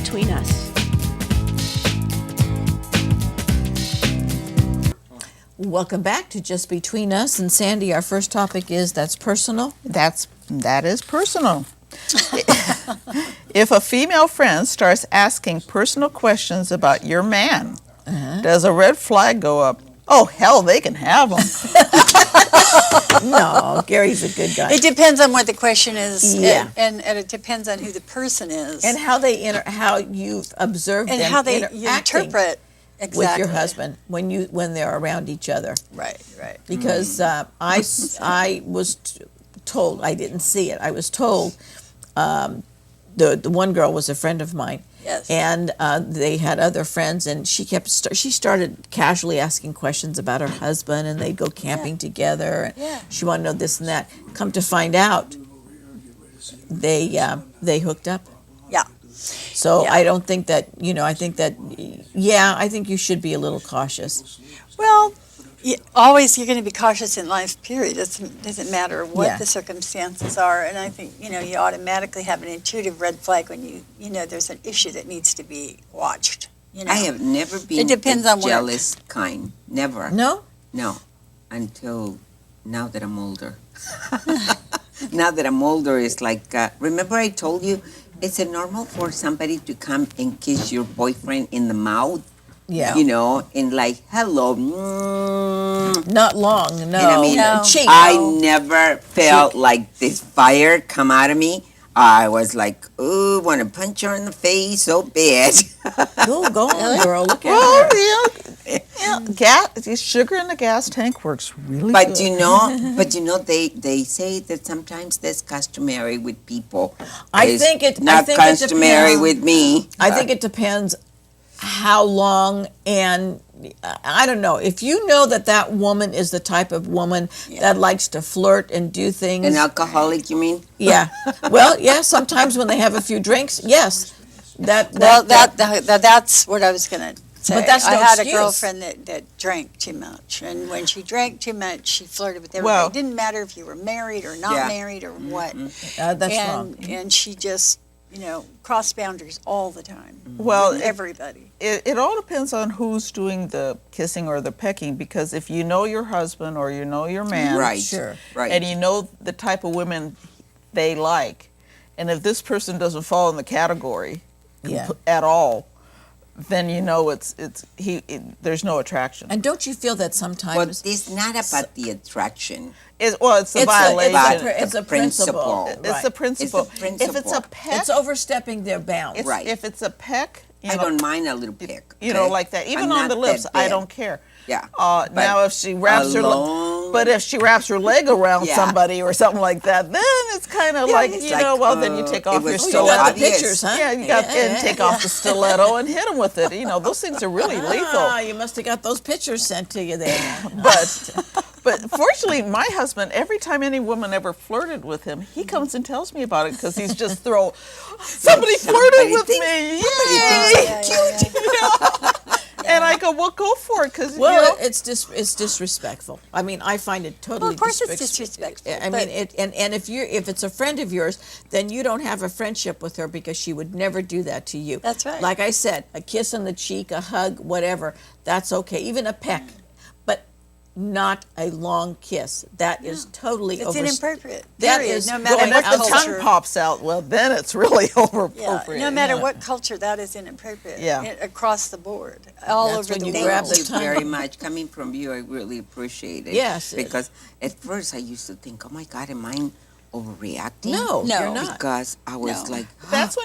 Between Us. Welcome back to Just Between Us. And Sandy, our first topic is that's personal. That is personal. If a female friend starts asking personal questions about your man, does a red flag go up? Oh, hell, they can have them. No, Gary's a good guy. It depends on what the question is, Yeah. and it depends on who the person is, And how how you've observed and them how you interacting interpret exactly with your husband when they're around each other. Right. Because I was told, I didn't see it, I was told the one girl was a friend of mine. Yes. And they had other friends, and she started casually asking questions about her husband, and they'd go camping together. And Yeah. she wanted to know this and that. Come to find out, they hooked up. Yeah. So Yeah. I don't think that, I think you should be a little cautious. Well, always you're going to be cautious in life, period. It doesn't matter what Yeah. the circumstances are. And I think, you automatically have an intuitive red flag when you know there's an issue that needs to be watched. I have never been depends the on what- jealous kind. Never. No? No. Until now that I'm older. Now that I'm older, it's like, remember I told you, is it normal for somebody to come and kiss your boyfriend in the mouth? Yeah. And like, hello. Not long, no. And I mean, No. Cheek. I never felt like this fire come out of me. I was like, ooh, want to punch her in the face so bad. Ooh, go on, girl. Look at Well, her. sugar in the gas tank works really But good. they say that sometimes that's customary with people. I It's think it not customary depends. with me. I think it depends how long, and I don't know. If you know that woman is the type of woman that likes to flirt and do things. An alcoholic, you mean? Yeah. Well, yeah, sometimes when they have a few drinks, yes. That's what I was going to say. But that's I no had excuse. a girlfriend that drank too much, and when she drank too much, she flirted with everybody. Well- It didn't matter if you were married or not Yeah. married or what. That's wrong. And she just, crossed boundaries all the time. Well, with everybody. It all depends on who's doing the kissing or the pecking, because if you know your husband or you know your man, Right. Sure. Right. and you know the type of women they like, and if this person doesn't fall in the category Yeah. at all, then there's no attraction. And don't you feel that Well, sometimes it's not about the attraction. It's a It's violation. it's a principle. principle. It's the principle. It's the principle. If it's a peck, It's overstepping their bounds. Right. If it's a peck, I don't mind a little pick. like that. Even I'm on the not lips, that I bad. don't care. Yeah. Now if she wraps her, alone- but if she wraps her leg around Yeah. somebody or something like that, then it's kind of Yeah, like it's then you take off it your was You so got the obvious. pictures, huh? Yeah, you got and take off the stiletto and hit them with it. Those things are really Ah, lethal. you must have got those pictures sent to you there. But fortunately, my husband, every time any woman ever flirted with him, he comes and tells me about it because he's just somebody flirted with me. Yay! And I go, well, go for it, because Well, it's disrespectful. I mean, I find it totally. Well, of course it's disrespectful, I but- mean, and if it's a friend of yours, then you don't have a friendship with her because she would never do that to you. That's right. Like I said, a kiss on the cheek, a hug, whatever, that's okay. Even a peck, but not a long kiss. That is totally It's inappropriate. That period, is no and matter if what the culture. tongue pops out, well, then it's really Yeah, appropriate. no matter what culture, that is inappropriate. Yeah. Across the board, all That's over when the you world. grab the Thank you tongue. very much. Coming from you, I really appreciate it. Yes. Because at first I used to think, oh my God, am I overreacting? No, No. you're not. Because I was No. like, That's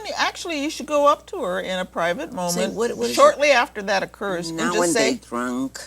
when you should go up to her in a private moment. what is shortly after that occurs, and now just when say, they drunk,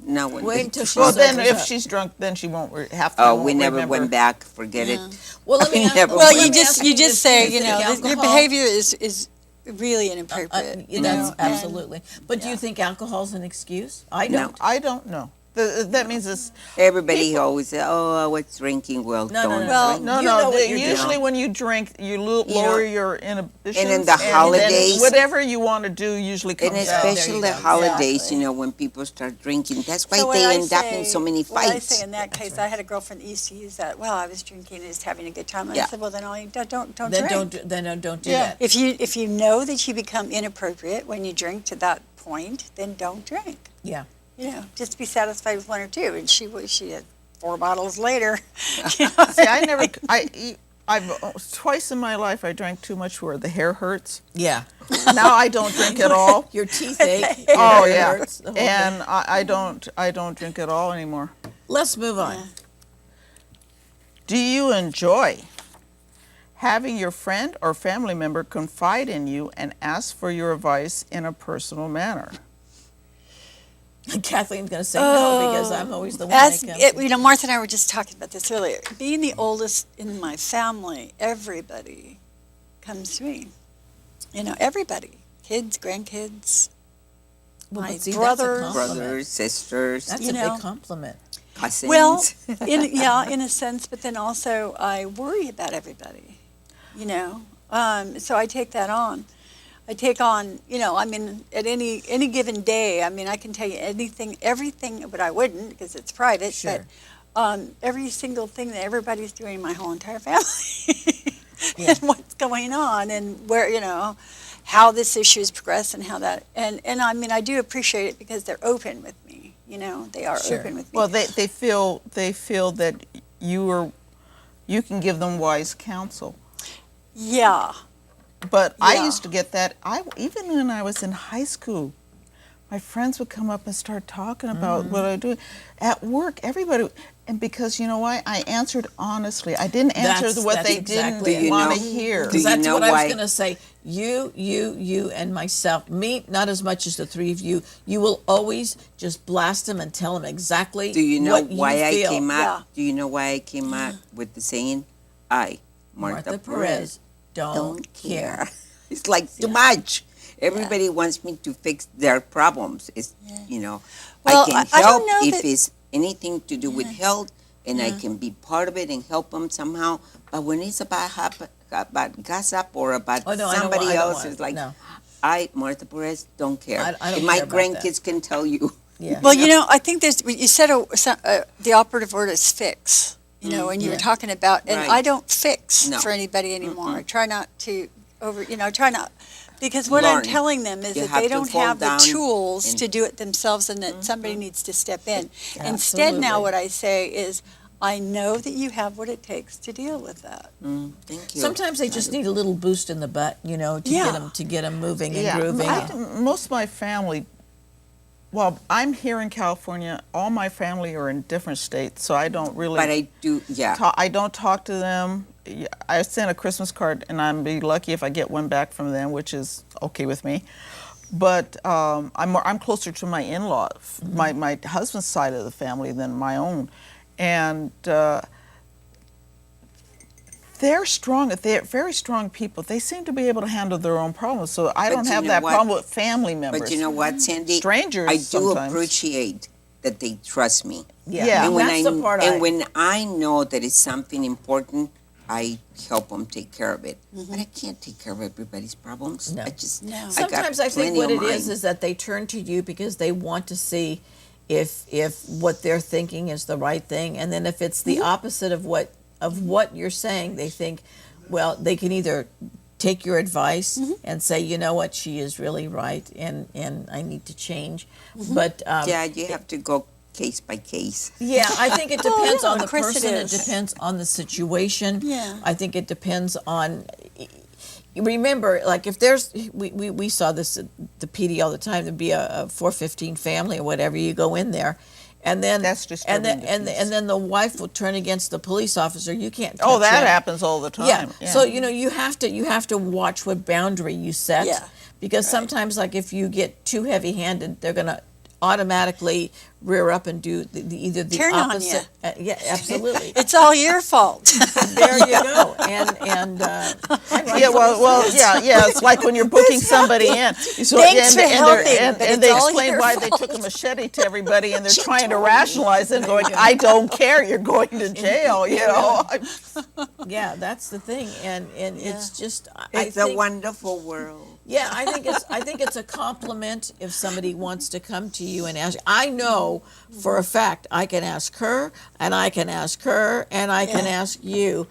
now when Wait they until she's well, then sobers if up. she's drunk, then she won't have to. Oh, we never remember. went back. Forget it. Well, let me. Never Well, Let you me just say, is it your alcohol? behavior is really inappropriate. That's absolutely. But do you think alcohol's an excuse? I No. don't. I don't know. That means it's Everybody always say, "Oh, I was drinking." Well, No, no, don't no. Well, drink. no, You no. know what you're Usually, doing. when you drink, you know, lower your inhibitions. and in the holidays- then whatever you want to do usually comes And out. especially the go. holidays, Exactly. when people start drinking, that's why So what they I end up in say- so many What I fights. say in that case, I had a girlfriend that used to use that. Well, I was drinking and just having a good time. And Yeah. I said, well, then all you don't Then drink. don't do Yeah. that. If you know that you become inappropriate when you drink to that point, then don't drink. Yeah. Just be satisfied with one or two. And she had 4 bottles later. See, I've twice in my life I drank too much where the hair hurts. Yeah. Now I don't drink at all. Your teeth ache. Your Oh hair yeah, hurts, the whole and thing. I don't drink at all anymore. Let's move on. Yeah. Do you enjoy having your friend or family member confide in you and ask for your advice in a personal manner? Kathleen's going to say no because I'm always the one As that comes. Martha and I were just talking about this earlier. Being the oldest in my family, everybody comes to me. Everybody, kids, grandkids, Well, my but see, that's a brothers. compliment. Brothers, sisters, That's you a know. big compliment. cousins. Well, in a sense, but then also I worry about everybody. So I take that on. I take on, at any given day, I can tell you everything, but I wouldn't because it's private. Sure. But every single thing that everybody's doing in my whole entire family, Yeah. and what's going on, and where, how this issue has progressed, and how that, and I do appreciate it because they're open with me. They are Sure. open with me. Well, they feel that you can give them wise counsel. Yeah. But I Yeah. used to get that. Even when I was in high school, my friends would come up and start talking about what I do at work. Everybody, and because you know why, I answered honestly. I didn't answer That's- what that's they exactly didn't it. want to Do you hear. Do Because that's know what I was why- going to say. You, and myself. Me, not as much as the three of you. You will always just blast them and tell them exactly Do you know what why you I feel. came out? Yeah. Do you know why I came out with the saying, Martha Perez, don't care. It's like too much. Everybody wants me to fix their problems. It's, Well, I can I don't help know if that- it's anything to do with health, and I can be part of it and help them somehow. But when it's about gossip or about Oh, no, I don't somebody want- I don't else, want it's it. like, No. Martha Perez, don't care. I don't and my care about that. grandkids can tell you. Yeah. Well, I think you said the operative word is fix. When you were talking about, and Right. I don't fix No. for anybody anymore. I try not to try not, because what I'm Learn. telling them is You that have they to don't fall have the down tools and- to do it themselves, and that somebody needs to step in. Instead, Absolutely. now what I say is, I know that you have what it takes to deal with that. Thank you. Sometimes they just need a little boost in the butt, to Yeah. get them moving and grooving. Most of my family. Well, I'm here in California. All my family are in different states, so I don't really. But I do, yeah. I don't talk to them. I send a Christmas card, and I'm be lucky if I get one back from them, which is okay with me. But I'm closer to my in-laws, my husband's side of the family than my own, and they're strong. They're very strong people. They seem to be able to handle their own problems. So I But don't you have know that what? problem with family members. But you know what, Sandy? Strangers I do sometimes. appreciate that they trust me. Yeah. And when that's the part when I know that it's something important, I help them take care of it. But I can't take care of everybody's problems. No. I just No. I got Sometimes I think plenty what of it is mine. that they turn to you because they want to see if what they're thinking is the right thing, and then if it's the opposite of what you're saying, they think, well, they can either take your advice and say, you know what, she is really right, and I need to change. But Yeah, you have to go case by case. yeah, I think it depends yeah, on the of course it person. It is. depends on the situation. Yeah. I think it depends on. Remember, like if there's, we saw this at the PD all the time. There'd be a 415 family or whatever. You go in there, and then That's and then disturbing to and then the wife will turn against the police officer. You can't. Oh, touch that him. happens all the time. Yeah. So you have to watch what boundary you set. Yeah. Because sometimes, like if you get too heavy-handed, they're gonna automatically rear up and do either the Turn on opposite. Yeah, absolutely. It's all your fault. There you go. And Yeah, it's like when you're booking somebody in. So, Thanks for helping, but and it's they all explain your why they took a machete to everybody, and they're trying to rationalize it, going, "I don't care. You're going to jail." You know. yeah, that's the thing. And it's just It's I a think, wonderful world. yeah, I think it's a compliment if somebody wants to come to you and ask. I know for a fact I can ask her, and I can ask her, and I can ask you.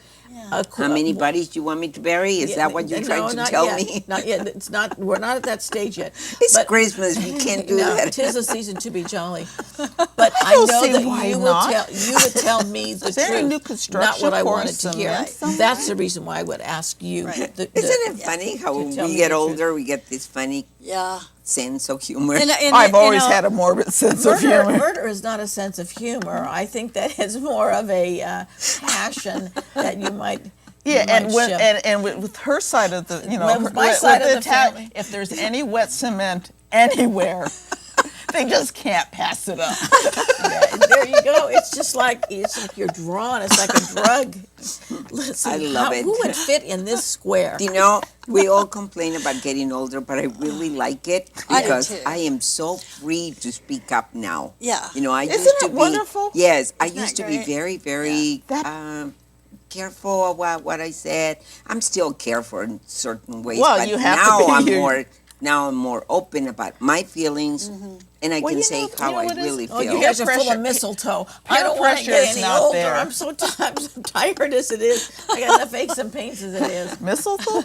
How many bodies do you want me to bury? Is that what you're trying to not tell yet. me? Not yet. It's not. We're not at that stage yet. It's But- Christmas. We can't do No, that. 'tis a season to be jolly. But I don't know see that why you not. would tell me the there any truth, new not construction what I for wanted to hear. cement That's the reason why I would ask you. Right. Isn't it funny how to when tell we me get the truth. older, we get this funny Yeah. sense of humor? And I've you always know, had a morbid sense of humor. Murder is not a sense of humor. I think that is more of a passion that you might. Yeah, you and might when, show. and with her side of the, With my side of the family. if there's any wet cement anywhere, they just can't pass it up. Yeah, there you go. It's just like you're drawn. It's like a drug. Listen, I love it. Who would fit in this square? You know, we all complain about getting older, but I really like it I do because too. I am so free to speak up now. Yeah. You know, I Isn't used to it be wonderful? Yes, I Isn't that used to be great? very, very That- careful about what I said. I'm still careful in certain ways, Well, but you have to now be. I'm more open about my feelings, and I Well, can you say know- how you know I what is- really Oh, feel. you guys are full pressure- of mistletoe. I peer don't want to pressure get is any not older. there. I'm so tired as it is. I got enough aches and pains as it is. Mistletoe?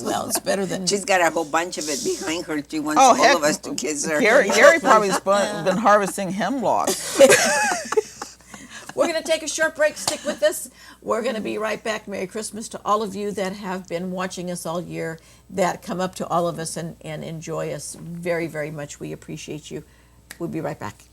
Well, it's better than. She's got a whole bunch of it behind her. She wants Oh, all heck. of us to kiss her. Gary probably's been harvesting hemlock. We're going to take a short break. Stick with us. We're going to be right back. Merry Christmas to all of you that have been watching us all year, that come up to all of us and enjoy us very, very much. We appreciate you. We'll be right back.